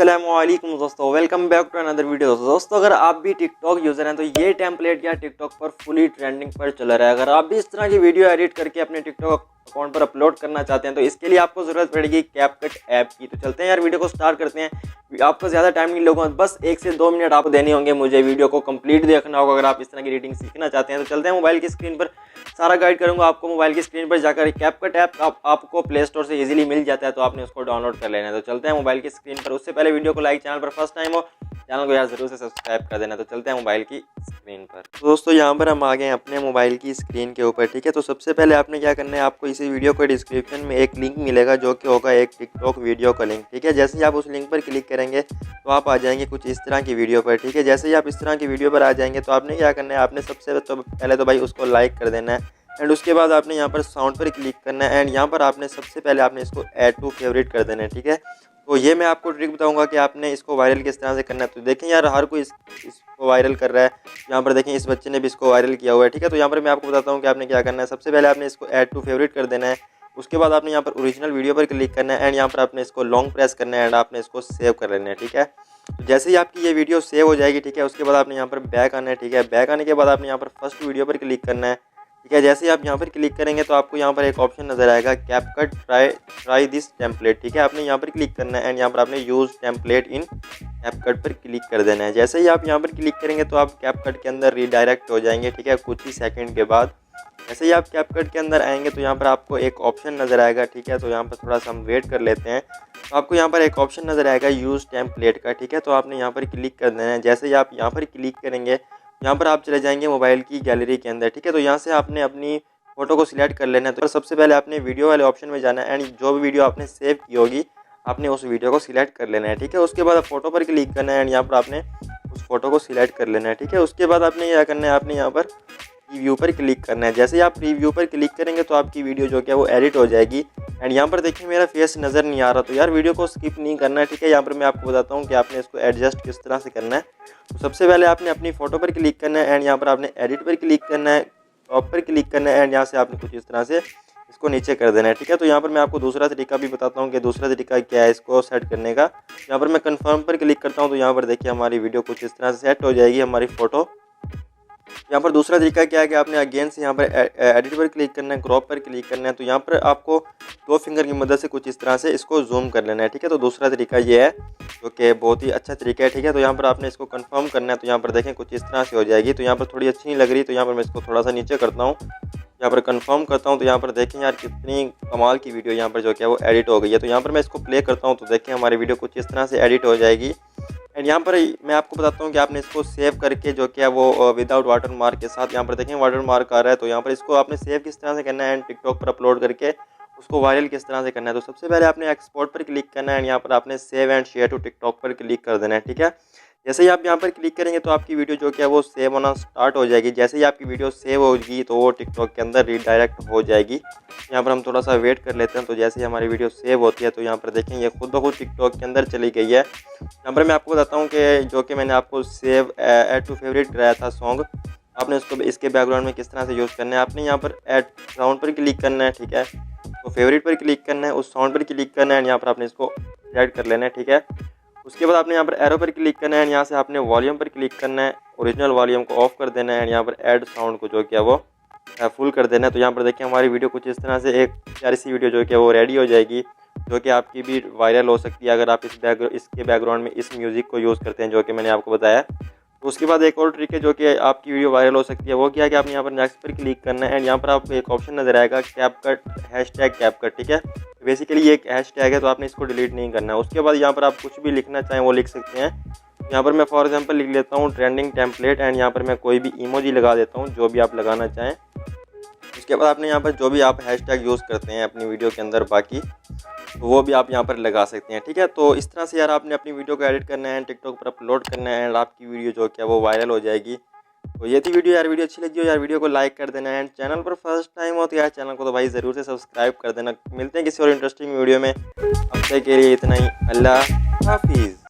अस्सलामुअलैकुम दोस्तों, welcome back to another video. दोस्तों अगर आप भी टिकटॉक यूज़र हैं तो ये टेम्पलेट या टिकटॉक पर फुली ट्रेंडिंग पर चल रहा है। अगर आप भी इस तरह की वीडियो एडिट करके अपने टिकटॉक अकाउंट पर अपलोड करना चाहते हैं तो इसके लिए आपको ज़रूरत पड़ेगी कैपकट ऐप की। तो चलते हैं यार, वीडियो को स्टार्ट करते हैं। आपको ज़्यादा टाइम नहीं लगेगा, बस 1 से 2 मिनट आपको देने होंगे। मुझे वीडियो को कंप्लीट देखना होगा अगर आप इस तरह की एडिटिंग सीखना चाहते हैं। तो चलते हैं, मोबाइल की स्क्रीन पर सारा गाइड करूंगा आपको। मोबाइल की स्क्रीन पर जाकर कैपकट ऐप आपको प्ले स्टोर से इजीली मिल जाता है, तो आपने उसको डाउनलोड कर लेना है। तो चलते हैं मोबाइल की स्क्रीन पर। उससे पहले वीडियो को लाइक, चैनल पर फर्स्ट टाइम हो चैनल को यार जरूर से सब्सक्राइब कर देना। तो चलते हैं मोबाइल की स्क्रीन पर। तो दोस्तों यहाँ पर हम आ गए अपने मोबाइल की स्क्रीन के ऊपर, ठीक है। तो सबसे पहले आपने क्या करना है, आपको इसी वीडियो के डिस्क्रिप्शन में एक लिंक मिलेगा जो कि होगा एक टिकटॉक वीडियो का लिंक, ठीक है। जैसे ही आप उस लिंक पर क्लिक करेंगे तो आप आ जाएंगे कुछ इस तरह की वीडियो पर, ठीक है। जैसे ही आप इस तरह की वीडियो पर आ जाएंगे तो आपने क्या करना है, आपने सबसे तो पहले तो भाई उसको लाइक कर देना है। एंड उसके बाद आपने यहाँ पर साउंड पर क्लिक करना है एंड यहाँ पर आपने सबसे पहले आपने इसको ऐड टू फेवरेट कर देना है, ठीक है। तो ये मैं आपको ट्रिक बताऊंगा कि आपने इसको वायरल किस तरह से करना है। तो देखें यार, हर कोई इसको वायरल कर रहा है। यहाँ पर देखें, इस बच्चे ने भी इसको वायरल किया हुआ है, ठीक है। तो यहाँ पर मैं आपको बताता हूँ कि आपने क्या करना है। सबसे पहले आपने इसको ऐड टू फेवरेट कर देना है। उसके बाद आपने यहाँ पर ओरिजिनल वीडियो पर क्लिक करना है एंड यहाँ पर आपने इसको लॉन्ग प्रेस करना है एंड आपने इसको सेव कर लेना है, ठीक है। तो जैसे ही आपकी ये वीडियो सेव हो जाएगी, ठीक है, उसके बाद आपने यहाँ पर बैक आना है, ठीक है। बैक आने के बाद आपने यहाँ पर फर्स्ट वीडियो पर क्लिक करना है, ठीक है। जैसे ही आप यहाँ पर क्लिक करेंगे तो आपको यहाँ पर एक ऑप्शन नजर आएगा कैपकट ट्राई दिस टेम्पलेट, ठीक है। आपने यहाँ पर क्लिक करना है एंड यहाँ पर आपने यूज़ टेम्पलेट इन कैपकट पर क्लिक कर देना है। जैसे ही आप यहाँ पर क्लिक करेंगे तो आप कैपकट के अंदर रीडायरेक्ट हो जाएंगे, ठीक है, कुछ ही सेकंड के बाद। जैसे ही आप कैपकट के अंदर आएंगे तो यहाँ पर आपको एक ऑप्शन नज़र आएगा, ठीक है। तो यहाँ पर थोड़ा सा हम वेट कर लेते हैं। तो आपको यहाँ पर एक ऑप्शन नज़र आएगा यूज़ टेम्पलेट का, ठीक है। तो आपने यहाँ पर क्लिक कर देना है। जैसे ही आप यहाँ पर क्लिक करेंगे यहाँ पर आप चले जाएंगे मोबाइल की गैलरी के अंदर, ठीक है। तो यहाँ से आपने अपनी फ़ोटो को सिलेक्ट कर लेना है। तो सबसे पहले आपने वीडियो वाले ऑप्शन में जाना है एंड जो भी वीडियो आपने सेव की होगी आपने उस वीडियो को सिलेक्ट कर लेना है, ठीक है। उसके बाद फ़ोटो पर क्लिक करना है एंड यहाँ पर आपने उस फोटो को सिलेक्ट कर लेना है, ठीक है। उसके बाद आपने क्या करना है, आपने यहाँ पर प्रीव्यू पर क्लिक करना है। जैसे ही आप प्रीव्यू पर क्लिक करेंगे तो आपकी वीडियो जो क्या वो एडिट हो जाएगी। एंड यहाँ पर देखिए मेरा फेस नज़र नहीं आ रहा, तो यार वीडियो को स्किप नहीं करना है, ठीक है। यहाँ पर मैं आपको बताता हूँ कि आपने इसको एडजस्ट किस तरह से करना है। तो सबसे पहले आपने अपनी फ़ोटो पर क्लिक करना है एंड यहाँ पर आपने एडिट पर क्लिक करना है, टॉप पर क्लिक करना है एंड यहाँ से आपने कुछ इस तरह से इसको नीचे कर देना है, ठीक है। तो यहाँ पर मैं आपको दूसरा तरीका भी बताता हूँ कि दूसरा तरीका क्या है इसको सेट करने का। यहाँ पर मैं कंफर्म पर क्लिक करता हूँ तो यहाँ पर देखिए हमारी वीडियो कुछ इस तरह से सेट हो जाएगी, हमारी फ़ोटो। यहाँ पर दूसरा तरीका क्या है कि आपने अगेन से यहाँ पर एडिट पर क्लिक करना है, क्रॉप पर क्लिक करना है। तो यहाँ पर आपको 2 फिंगर की मदद से कुछ इस तरह से इसको जूम कर लेना है, ठीक है। तो दूसरा तरीका ये है जो कि बहुत ही अच्छा तरीका है, ठीक है। तो यहाँ पर आपने इसको कंफर्म करना है। तो यहाँ पर देखें कुछ इस तरह से हो जाएगी। तो यहाँ पर थोड़ी अच्छी नहीं लग रही, तो यहाँ पर मैं इसको थोड़ा सा नीचे करता हूँ, यहाँ पर कंफर्म करता हूँ। तो यहाँ पर देखें यार कितनी कमाल की वीडियो यहाँ पर जो क्या वो एडिट हो गई है। तो यहाँ पर मैं इसको प्ले करता हूँ तो देखें हमारी वीडियो कुछ इस तरह से एडिट हो जाएगी। एंड यहाँ पर मैं आपको बताता हूँ कि आपने इसको सेव करके जो क्या वो विदाउट वाटर मार्क के साथ, यहाँ पर देखें वाटर मार्क आ रहा है। तो यहाँ पर इसको आपने सेव किस तरह से करना है एंड टिकटॉक पर अपलोड करके उसको वायरल किस तरह से करना है। तो सबसे पहले आपने एक्सपोर्ट पर क्लिक करना है एंड यहाँ पर आपने save and share to TikTok पर क्लिक कर देना है, ठीक है। जैसे ही आप यहाँ पर क्लिक करेंगे तो आपकी वीडियो जो क्या वो सेव होना स्टार्ट हो जाएगी। जैसे ही आपकी वीडियो सेव होगी तो वो टिकटॉक के अंदर रीडायरेक्ट हो जाएगी। यहाँ पर हम थोड़ा सा वेट कर लेते हैं। तो जैसे ही हमारी वीडियो सेव होती है तो यहाँ पर देखें ये खुद ब खुद टिकटॉक के अंदर चली गई है। यहाँ पर मैं आपको बताता हूँ कि जो कि मैंने आपको सेव ऐड टू फेवरेट कराया था सॉन्ग, आपने उसको इसके बैकग्राउंड में किस तरह से यूज़ करना है। आपने यहाँ पर ऐड साउंड पर क्लिक करना है, ठीक है। तो फेवरेट पर क्लिक करना है, उस साउंड पर क्लिक करना है, यहाँ पर आपने इसको ऐड कर लेना है, ठीक है। उसके बाद आपने यहाँ पर एरो पर क्लिक करना है, यहाँ से आपने वॉल्यूम पर क्लिक करना है, ओरिजिनल वॉल्यूम को ऑफ कर देना है, यहाँ पर ऐड साउंड को जो क्या वो फुल कर देना है। तो यहाँ पर देखिए हमारी वीडियो कुछ इस तरह से एक प्यारी सी वीडियो जो कि वो रेडी हो जाएगी, जो कि आपकी भी वायरल हो सकती है अगर आप इसके बैकग्राउंड में इस म्यूज़िक को यूज़ करते हैं जो कि मैंने आपको बताया। तो उसके बाद एक और ट्रिक है जो कि आपकी वीडियो वायरल हो सकती है, वो क्या है कि आपने यहाँ पर नेक्स्ट पर क्लिक करना है एंड यहाँ पर आपको एक ऑप्शन नज़र आएगा कैपकट हैशटैग कैपकट, ठीक है। बेसिकली ये एक हैशटैग है तो आपने इसको डिलीट नहीं करना है। उसके बाद यहाँ पर आप कुछ भी लिखना चाहें वो लिख सकते हैं। यहाँ पर मैं फॉर एग्जांपल लिख लेता हूँ ट्रेंडिंग टेम्पलेट एंड यहाँ पर मैं कोई भी इमोजी लगा देता हूँ जो भी आप लगाना चाहें। उसके बाद आपने यहाँ पर जो भी आप हैशटैग यूज़ करते हैं अपनी वीडियो के अंदर बाकी, तो वो भी आप यहाँ पर लगा सकते हैं, ठीक है। तो इस तरह से यार आपने अपनी वीडियो को एडिट करना है, टिकटॉक पर अपलोड करना है एंड आपकी वीडियो जो क्या वो वायरल हो जाएगी। तो ये थी वीडियो यार, वीडियो अच्छी लगी हो यार वीडियो को लाइक कर देना एंड चैनल पर फर्स्ट टाइम हो तो यार चैनल को तो भाई ज़रूर से सब्सक्राइब कर देना। मिलते हैं किसी और इंटरेस्टिंग वीडियो में, अब तक के लिए इतना ही, अल्लाह हाफिज़।